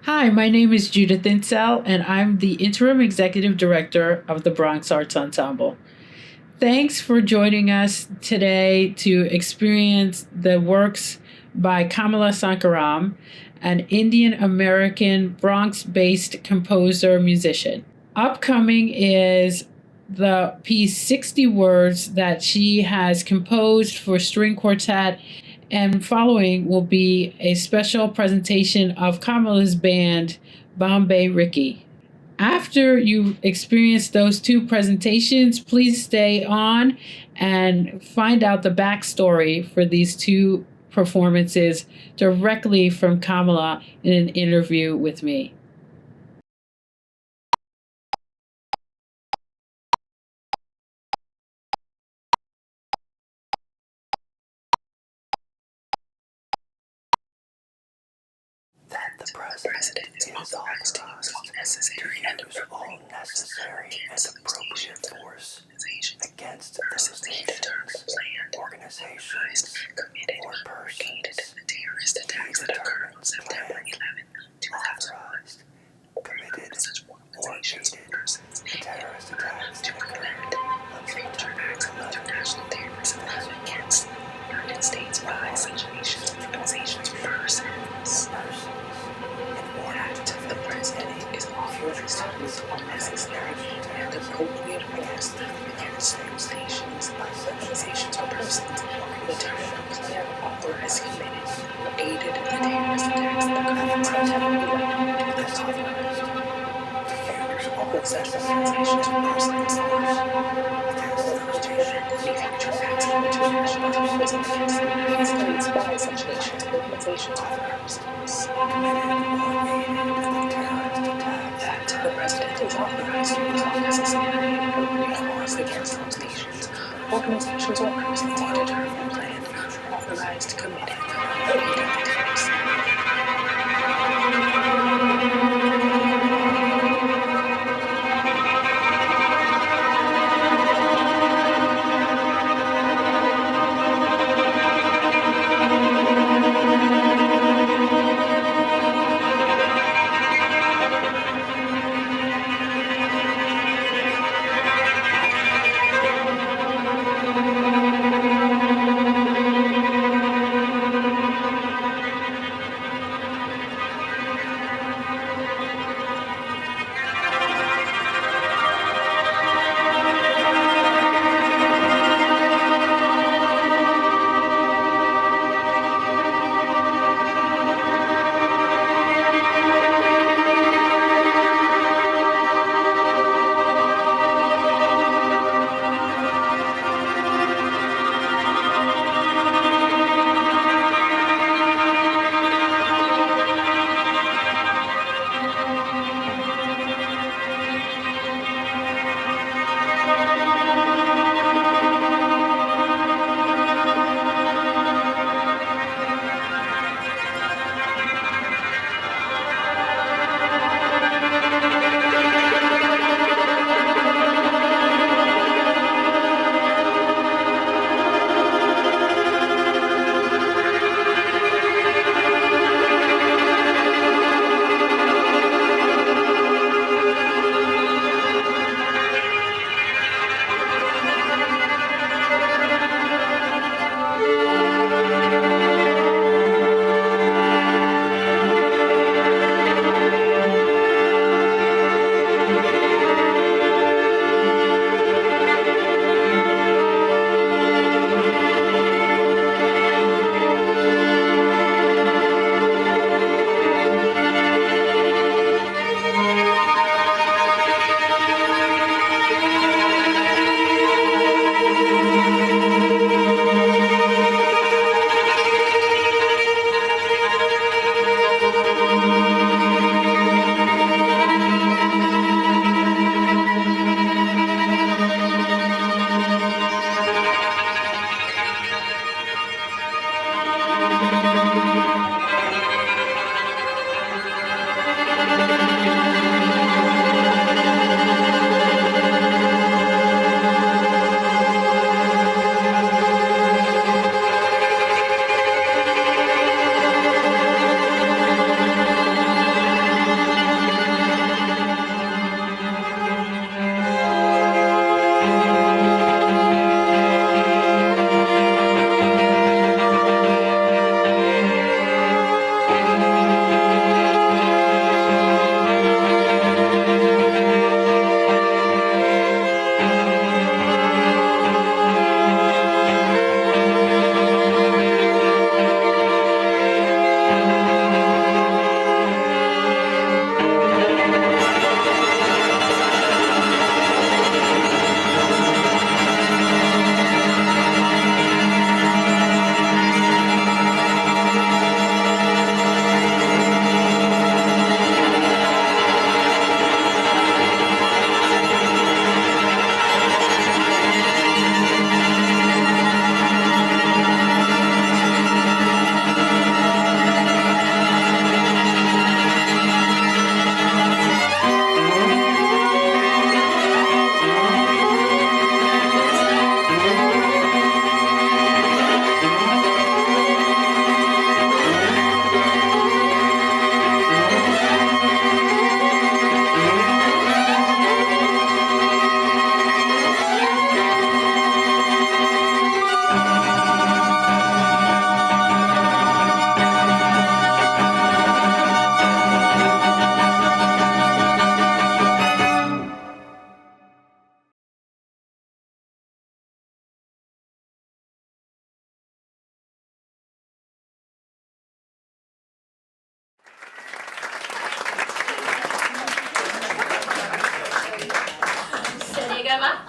Hi, my name is Judith Insel, and I'm the Interim Executive Director of the Bronx Arts Ensemble. Thanks for joining us today to experience the works by Kamala Sankaram, an Indian American Bronx-based composer musician. Upcoming is the piece 60 Words that she has composed for string quartet, and following will be a special presentation of Kamala's band, Bombay Rickey. After you experience those two presentations, please stay on and find out the backstory for these two performances directly from Kamala in an interview with me. That the President is authorized necessary and appropriate force against those nations, organizations, committed or persons in the terrorist attacks that occurred on September 11, 2001. Committed such organizations or persons terrorist attacks to prevent future acts of international terrorism against the United States by such nations, organizations, or persons. That the President is authorized to use all necessary and appropriate force against those nations, organizations, or persons who attempt to plan, authorize, committed, or aided in the terrorist attacks that occurred on September 11, 2001. All such organizations or persons or to prevent any future acts of international terrorism against the United States by such nations, organizations, or persons. That the President is authorized to use all necessary and appropriate force against those nations, organizations, or persons to determine, plan, authorized, committed, or aided the terrorist.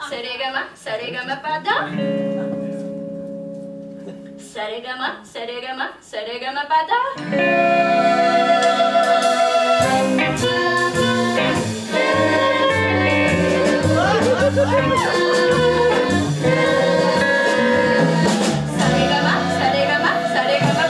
Sarigama, sarigama pada. Sarigama, sarigama, sarigama pada. Sarigama, sarigama, sarigama pada.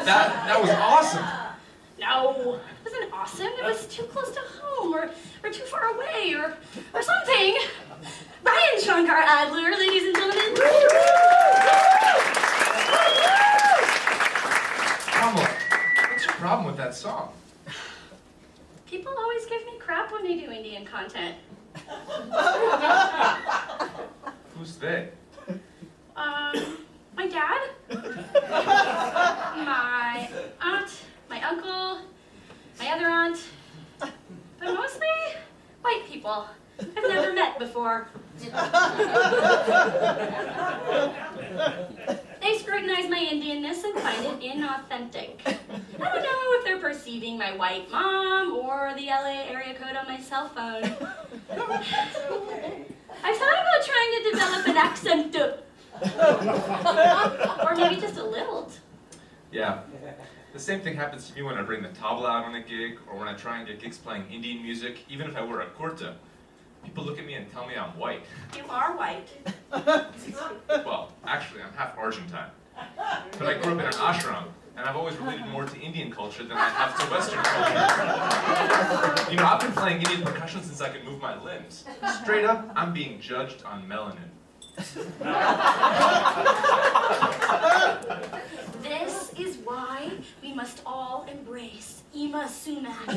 That was awesome. No, it wasn't awesome. It was too close to home, or too far away, or something. Ryan Shankar Adler, ladies and gentlemen. Kamala, what's your problem with that song? People always give me crap when they do Indian content. Who's they? My dad, my aunt, my uncle, my other aunt, but mostly white people I've never met before. They scrutinize my Indianness and find it inauthentic. I don't know if they're perceiving my white mom or the LA area code on my cell phone. I've thought about trying to develop an accent Or maybe just a lilt. Yeah. The same thing happens to me when I bring the tabla out on a gig, or when I try and get gigs playing Indian music, even if I wear a kurta. People look at me and tell me I'm white. You are white. Well, actually, I'm half Argentine. But I grew up in an ashram, and I've always related more to Indian culture than I have to Western culture. You know, I've been playing Indian percussion since I could move my limbs. Straight up, I'm being judged on melanin. This is why we must all embrace Ima Sumac.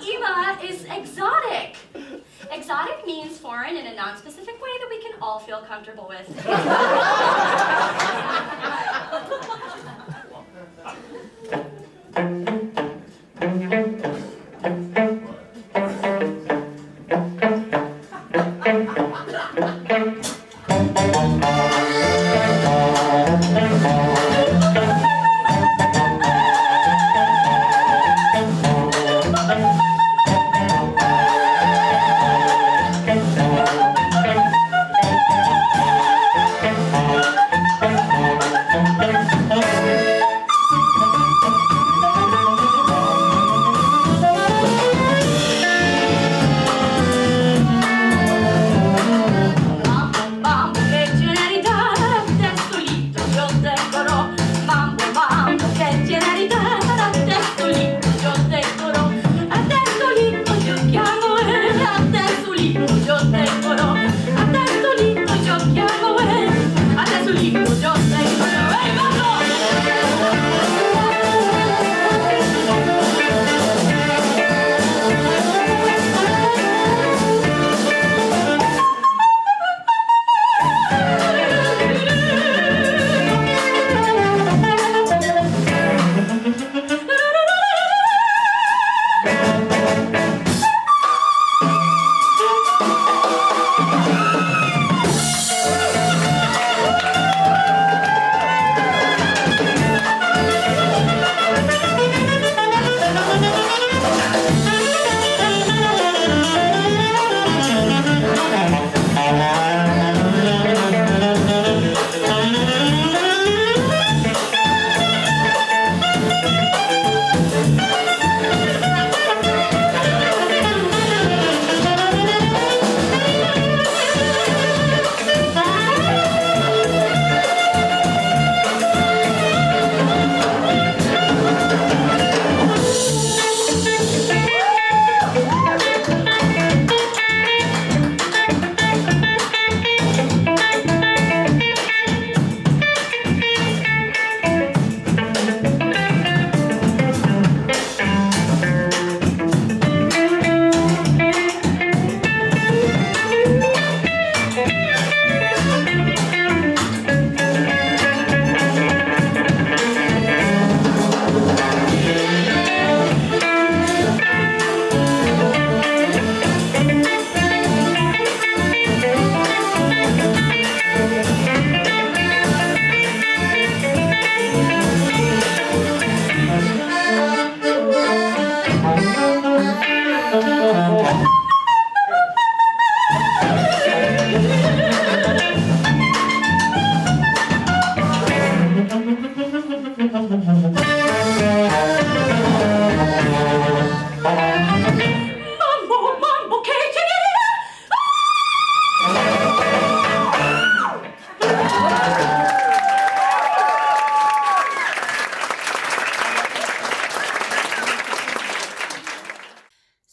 Ima is exotic. Exotic means foreign in a non-specific way that we can all feel comfortable with.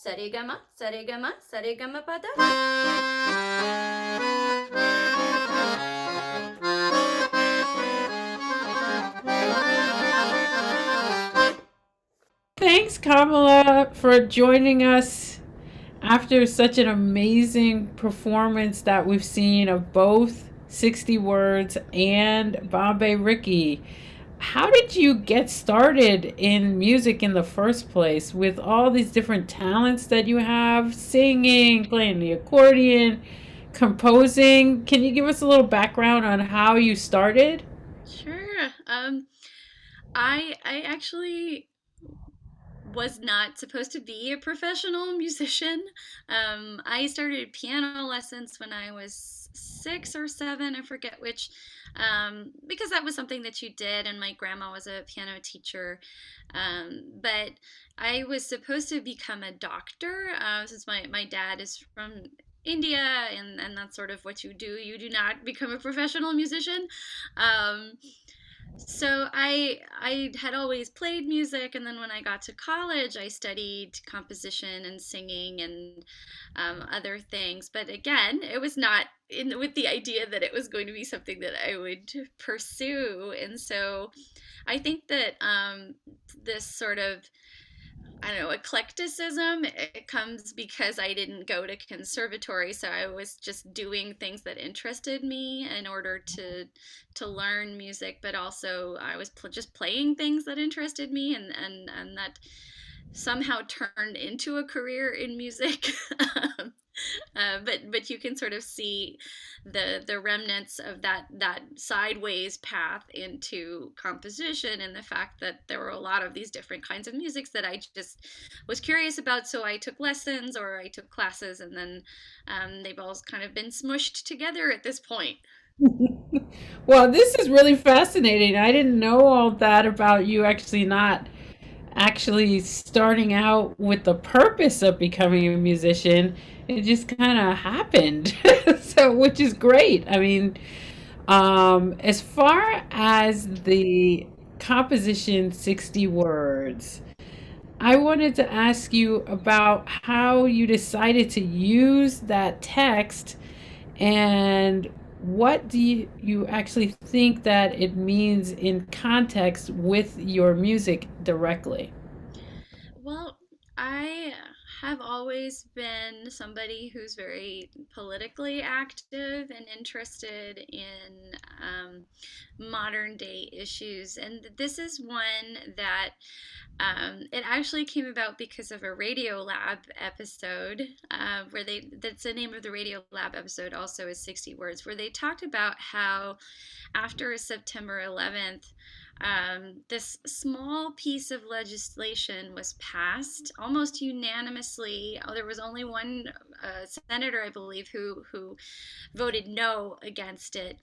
Sarigama, sarigama, sarigama pada. Thanks, Kamala, for joining us after such an amazing performance that we've seen of both 60 Words and Bombay Rickey. How did you get started in music in the first place with all these different talents that you have, singing, playing the accordion, composing? Can you give us a little background on how you started? Sure. I actually was not supposed to be a professional musician. I started piano lessons when I was 6 or 7, I forget which, because that was something that you did, and my grandma was a piano teacher. But I was supposed to become a doctor, since my dad is from India, and that's sort of what you do. You do not become a professional musician. Um, so I had always played music, and then when I got to college, I studied composition and singing and other things. But again, it was not with the idea that it was going to be something that I would pursue. And so I think that this sort of, I don't know, eclecticism, it comes because I didn't go to conservatory, so I was just doing things that interested me in order to learn music, but also I was just playing things that interested me, and that somehow turned into a career in music. But you can sort of see the remnants of that sideways path into composition, and the fact that there were a lot of these different kinds of musics that I just was curious about. So I took lessons or I took classes, and then they've all kind of been smushed together at this point. Well, this is really fascinating. I didn't know all that about you actually not actually starting out with the purpose of becoming a musician. It just kind of happened. So, which is great. I mean, as far as the composition 60 words, I wanted to ask you about how you decided to use that text, and what do you actually think that it means in context with your music directly? Well, I have always been somebody who's very politically active and interested in modern day issues. And this is one that it actually came about because of a Radiolab episode, that's the name of the Radiolab episode, also is 60 Words, where they talked about how after September 11th, this small piece of legislation was passed almost unanimously. Oh, there was only one senator, I believe, who voted no against it,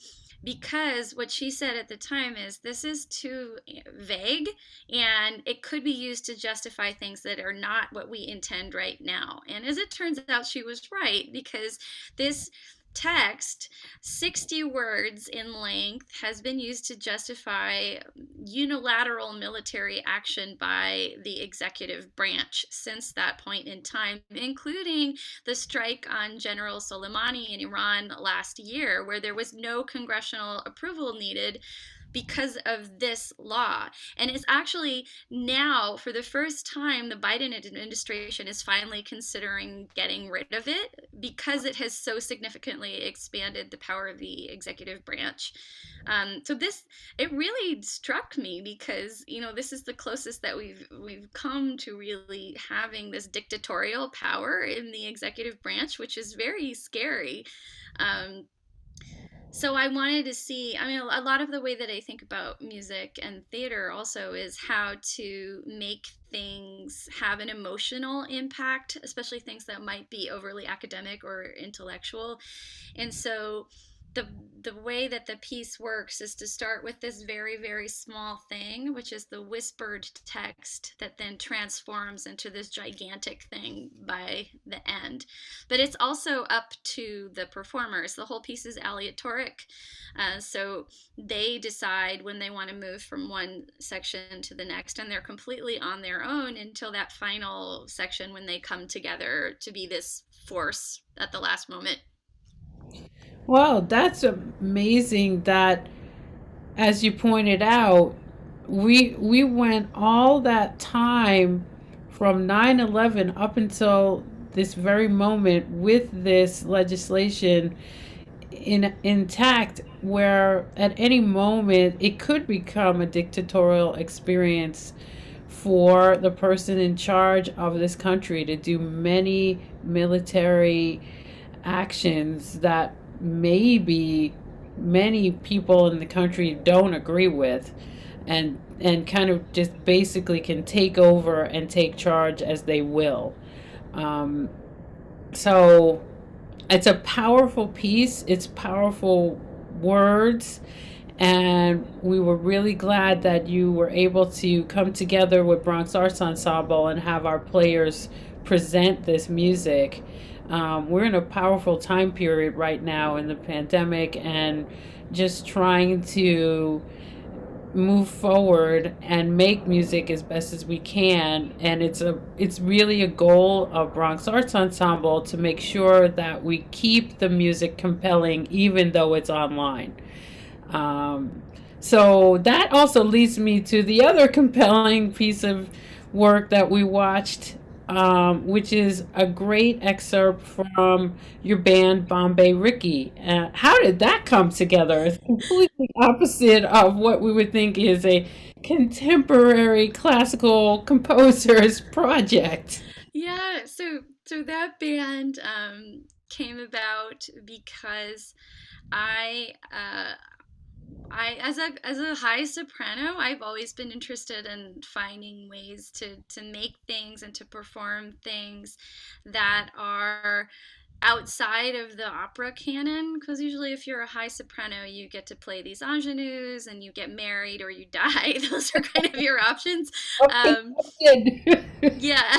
because what she said at the time is this is too vague, and it could be used to justify things that are not what we intend right now. And as it turns out, she was right, because this text, 60 words in length, has been used to justify unilateral military action by the executive branch since that point in time, including the strike on General Soleimani in Iran last year, where there was no congressional approval needed because of this law. And it's actually now, for the first time, the Biden administration is finally considering getting rid of it, because it has so significantly expanded the power of the executive branch. So this, it really struck me, because this is the closest that we've come to really having this dictatorial power in the executive branch, which is very scary. So I wanted to see, I mean, a lot of the way that I think about music and theater also is how to make things have an emotional impact, especially things that might be overly academic or intellectual. And so the way that the piece works is to start with this very, very small thing, which is the whispered text that then transforms into this gigantic thing by the end. But it's also up to the performers. The whole piece is aleatoric. So they decide when they want to move from one section to the next, and they're completely on their own until that final section when they come together to be this force at the last moment. Well, that's amazing that, as you pointed out, we went all that time from 9/11 up until this very moment with this legislation intact, where at any moment it could become a dictatorial experience for the person in charge of this country to do many military actions that maybe many people in the country don't agree with. and kind of just basically can take over and take charge as they will. Um, so it's a powerful piece. It's powerful words, and we were really glad that you were able to come together with Bronx Arts Ensemble and have our players present this music. We're in a powerful time period right now in the pandemic, and just trying to move forward and make music as best as we can. And it's really a goal of Bronx Arts Ensemble to make sure that we keep the music compelling even though it's online. So that also leads me to the other compelling piece of work that we watched, which is a great excerpt from your band Bombay Rickey. How did that come together? It's completely opposite of what we would think is a contemporary classical composer's project. Yeah, so that band came about because I as a high soprano, I've always been interested in finding ways to make things and to perform things that are outside of the opera canon, because usually if you're a high soprano you get to play these ingenues and you get married or you die. Those are kind of your options. Okay, um, good. yeah.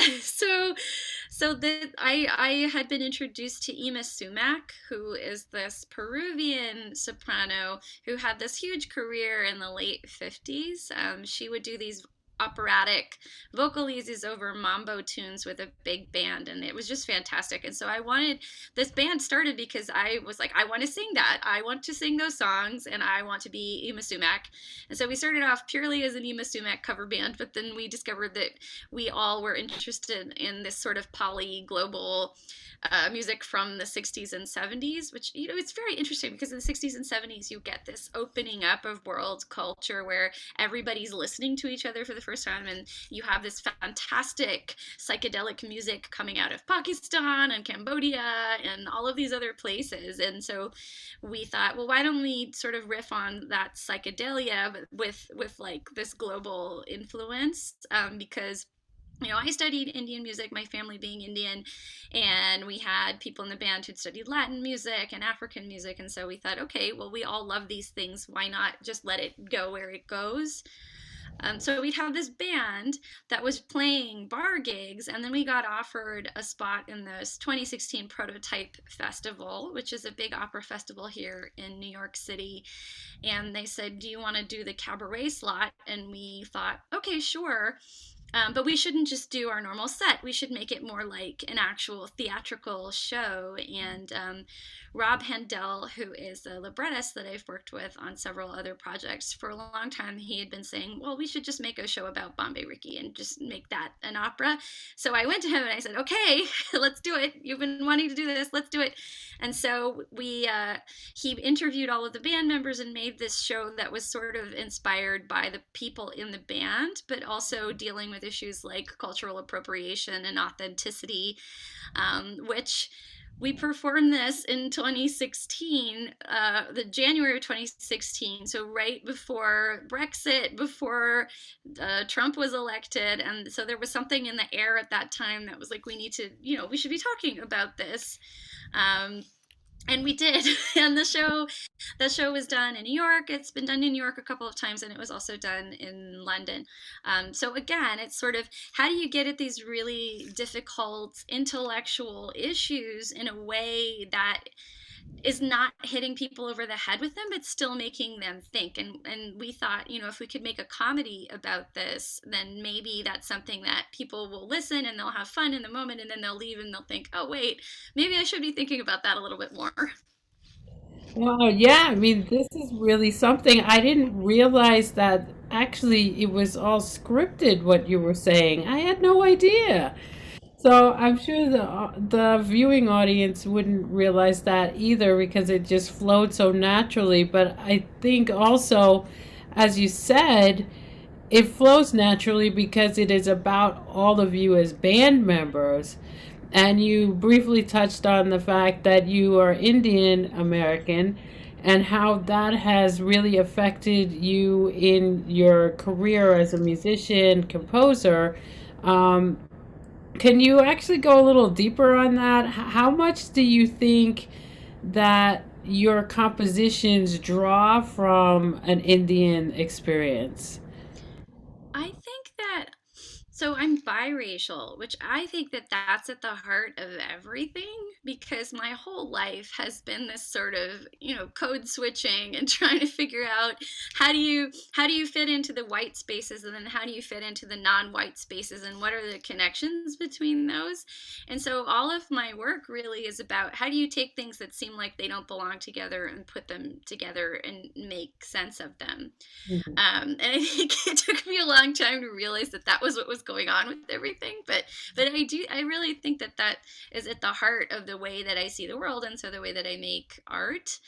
So that I had been introduced to Ima Sumac, who is this Peruvian soprano who had this huge career in the late 50s. She would do these operatic vocalises over mambo tunes with a big band, and it was just fantastic. And so I wanted, this band started because I was like, I want to sing that, I want to sing those songs, and I want to be Ima Sumac. And so we started off purely as an Ima Sumac cover band, but then we discovered that we all were interested in this sort of poly global music from the 60s and 70s, which, you know, it's very interesting because in the 60s and 70s you get this opening up of world culture where everybody's listening to each other for the first time, and you have this fantastic psychedelic music coming out of Pakistan and Cambodia and all of these other places. And so we thought, well, why don't we sort of riff on that psychedelia but with like this global influence, because, you know, I studied Indian music, my family being Indian, and we had people in the band who'd studied Latin music and African music. And so we thought, okay, well, we all love these things. Why not just let it go where it goes? So we'd have this band that was playing bar gigs, and then we got offered a spot in this 2016 Prototype Festival, which is a big opera festival here in New York City. And they said, do you want to do the cabaret slot? And we thought, okay, sure. But we shouldn't just do our normal set. We should make it more like an actual theatrical show. And Rob Handel, who is a librettist that I've worked with on several other projects, for a long time he had been saying, well, we should just make a show about Bombay Rickey and just make that an opera. So I went to him and I said, okay, let's do it. You've been wanting to do this. Let's do it. And so he interviewed all of the band members and made this show that was sort of inspired by the people in the band, but also dealing with issues like cultural appropriation and authenticity, which we performed this in 2016, the January of 2016, so right before Brexit, before Trump was elected. And so there was something in the air at that time that was like, we need to, you know, we should be talking about this. And we did. And the show was done in New York. It's been done in New York a couple of times, and it was also done in London. So again, it's sort of, how do you get at these really difficult intellectual issues in a way that is not hitting people over the head with them, but still making them think. And we thought, you know, if we could make a comedy about this, then maybe that's something that people will listen and they'll have fun in the moment, and then they'll leave and they'll think, oh, wait, maybe I should be thinking about that a little bit more. Wow, yeah, I mean, this is really something. I didn't realize that actually it was all scripted, what you were saying. I had no idea. So I'm sure the viewing audience wouldn't realize that either because it just flowed so naturally. But I think also, as you said, it flows naturally because it is about all of you as band members. And you briefly touched on the fact that you are Indian American. and how that has really affected you in your career as a musician, composer. Um, can you actually go a little deeper on that? How much do you think that your compositions draw from an Indian experience? I think that so I'm biracial, which I think that that's at the heart of everything because my whole life has been this sort of, code switching and trying to figure out how do you fit into the white spaces and then how do you fit into the non-white spaces and what are the connections between those? And so all of my work really is about how do you take things that seem like they don't belong together and put them together and make sense of them. Mhm. And I think it took me a long time to realize that that was what was going on with everything. But I really think that that is at the heart of the way that I see the world, and so the way that I make art.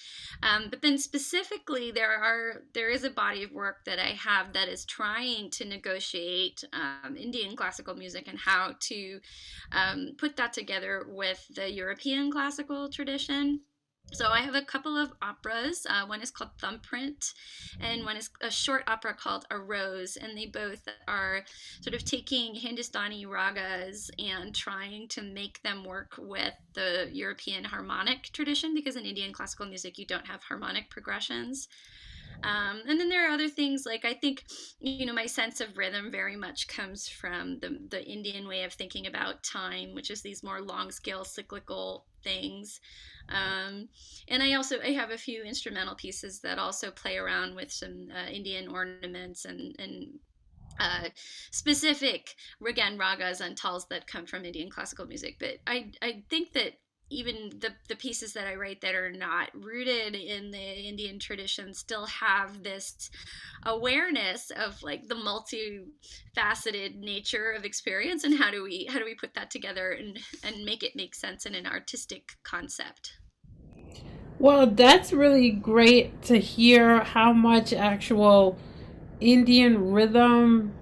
But then specifically, there is a body of work that I have that is trying to negotiate Indian classical music and how to put that together with the European classical tradition. So I have a couple of operas. One is called Thumbprint, and one is a short opera called A Rose. And they both are sort of taking Hindustani ragas and trying to make them work with the European harmonic tradition, because in Indian classical music you don't have harmonic progressions. And then there are other things like I think, my sense of rhythm very much comes from the Indian way of thinking about time, which is these more long scale cyclical things. Um, and I have a few instrumental pieces that also play around with some Indian ornaments and specific again ragas and tals that come from Indian classical music. But I think that even the pieces that I write that are not rooted in the Indian tradition still have this awareness of like the multifaceted nature of experience and how do we put that together and make it make sense in an artistic concept. Well, that's really great to hear how much actual Indian rhythm,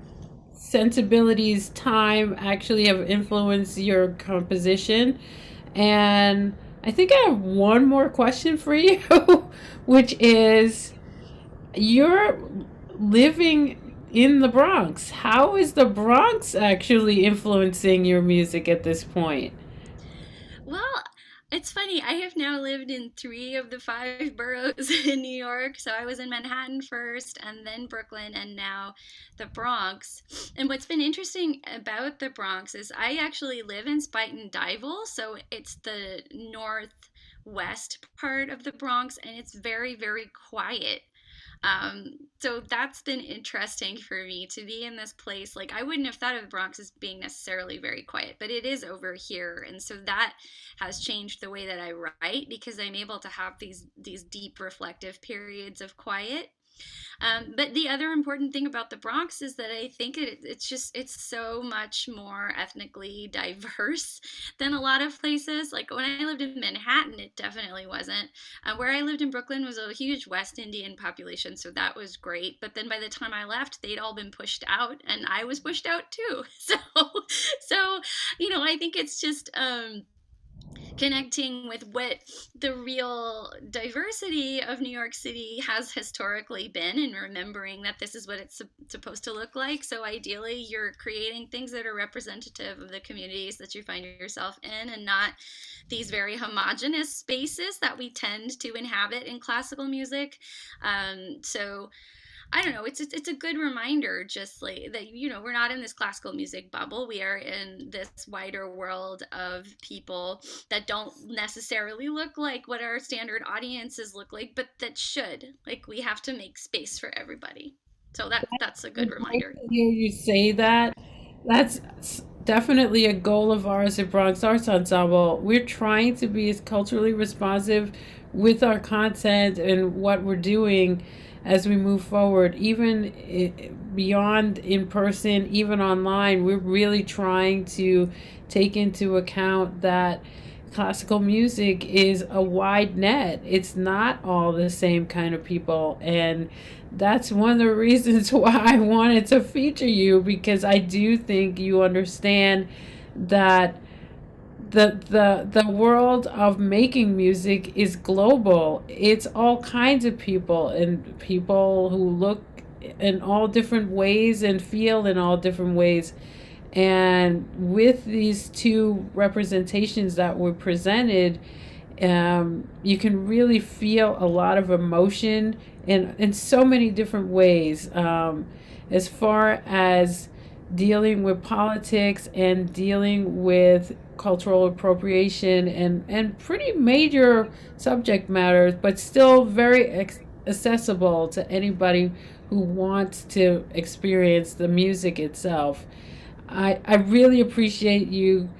sensibilities, time actually have influenced your composition. And I think I have one more question for you, which is you're living in the Bronx. How is the Bronx actually influencing your music at this point? Well, it's funny. I have now lived in three of the five boroughs in New York. So I was in Manhattan first, and then Brooklyn, and now the Bronx. And what's been interesting about the Bronx is I actually live in Spuyten Duyvil, so it's the northwest part of the Bronx, and it's very, very quiet. So that's been interesting for me to be in this place. Like, I wouldn't have thought of the Bronx as being necessarily very quiet, but it is over here. And so that has changed the way that I write because I'm able to have these deep reflective periods of quiet. But the other important thing about the Bronx is that I think it's so much more ethnically diverse than a lot of places. Like when I lived in Manhattan, it definitely wasn't. Where I lived in Brooklyn was a huge West Indian population, so that was great. But then by the time I left, they'd all been pushed out, and I was pushed out too. So I think it's just connecting with what the real diversity of New York City has historically been and remembering that this is what it's supposed to look like. So ideally, you're creating things that are representative of the communities that you find yourself in and not these very homogenous spaces that we tend to inhabit in classical music. So I don't know. It's a good reminder, just like that. We're not in this classical music bubble. We are in this wider world of people that don't necessarily look like what our standard audiences look like, but that should. Like we have to make space for everybody. So that's a good Great reminder. to hear you say that. That's definitely a goal of ours at Bronx Arts Ensemble. We're trying to be as culturally responsive with our content and what we're doing as we move forward, even beyond in person, even online. We're really trying to take into account that classical music is a wide net. It's not all the same kind of people. And that's one of the reasons why I wanted to feature you, because I do think you understand that the world of making music is global. It's all kinds of people, and people who look in all different ways and feel in all different ways. And with these two representations that were presented, you can really feel a lot of emotion in so many different ways, as far as dealing with politics and dealing with cultural appropriation and pretty major subject matters, but still very accessible to anybody who wants to experience the music itself. I really appreciate you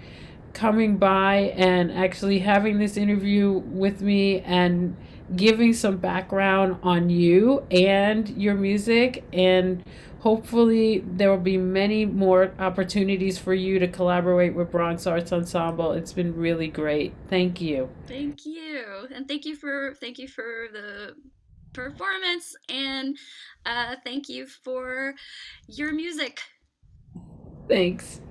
coming by and actually having this interview with me and giving some background on you and your music. And hopefully there will be many more opportunities for you to collaborate with Bronx Arts Ensemble. It's been really great. Thank you. Thank you, and thank you for the performance, and thank you for your music. Thanks.